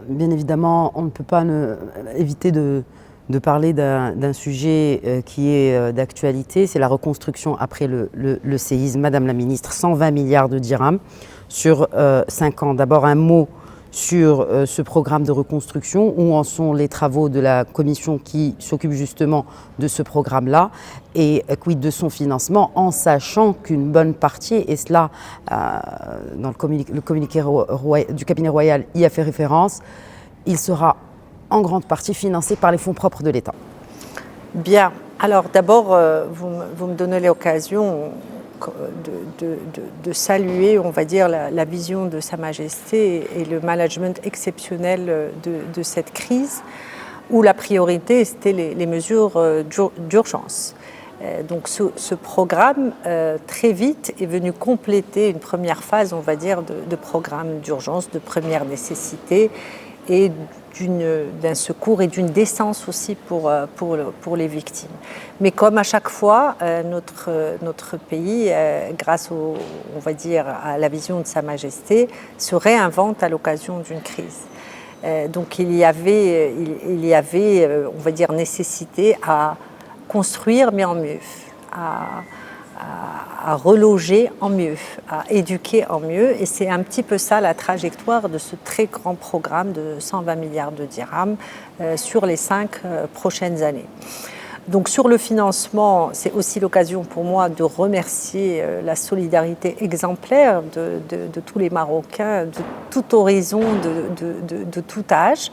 bien évidemment, on ne peut pas éviter de parler d'un sujet qui est d'actualité, c'est la reconstruction après le séisme. Madame la ministre, 120 milliards de dirhams sur 5 ans. D'abord un mot sur ce programme de reconstruction, où en sont les travaux de la commission qui s'occupe justement de ce programme-là, et quid de son financement, en sachant qu'une bonne partie, et cela dans le communiqué du cabinet royal y a fait référence, il sera en grande partie financé par les fonds propres de l'État. Bien. Alors d'abord, vous me donnez l'occasion de saluer, on va dire, la vision de Sa Majesté et le management exceptionnel de cette crise, où la priorité, c'était les mesures d'urgence. Donc ce programme, très vite, est venu compléter une première phase, on va dire, de programme d'urgence, de première nécessité, et d'un secours et d'une décence aussi pour les victimes. Mais comme à chaque fois, notre pays, grâce on va dire, à la vision de Sa Majesté, se réinvente à l'occasion d'une crise. Donc il y avait, on va dire, nécessité à construire, mais en mieux, à reloger en mieux, à éduquer en mieux. Et c'est un petit peu ça la trajectoire de ce très grand programme de 120 milliards de dirhams sur les 5 prochaines années. Donc sur le financement, c'est aussi l'occasion pour moi de remercier la solidarité exemplaire de tous les Marocains, de tout horizon, de tout âge.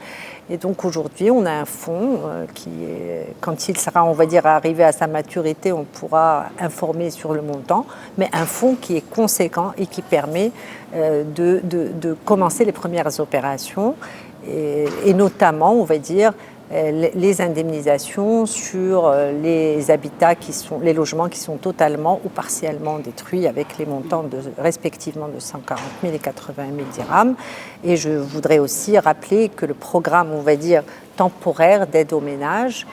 Et donc aujourd'hui, on a un fonds qui est, quand il sera, on va dire, arrivé à sa maturité, on pourra informer sur le montant, mais un fonds qui est conséquent et qui permet de commencer les premières opérations, et notamment, on va dire, les indemnisations sur les habitats les logements qui sont totalement ou partiellement détruits, avec les montants respectivement de 140 000 et 80 000 dirhams. Et je voudrais aussi rappeler que le programme, on va dire, temporaire d'aide aux ménages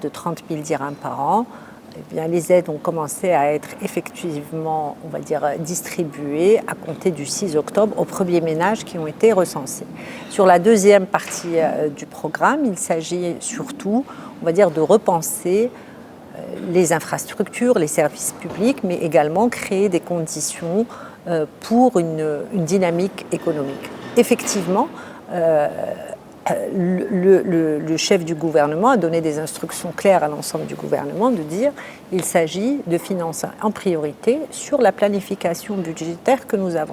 de 30 000 dirhams par an, eh bien, les aides ont commencé à être effectivement, on va dire, distribuées à compter du 6 octobre aux premiers ménages qui ont été recensés. Sur la deuxième partie du programme, il s'agit surtout, on va dire, de repenser les infrastructures, les services publics, mais également créer des conditions pour une dynamique économique. Effectivement, le chef du gouvernement a donné des instructions claires à l'ensemble du gouvernement de dire qu'il s'agit de financer en priorité sur la planification budgétaire que nous avons.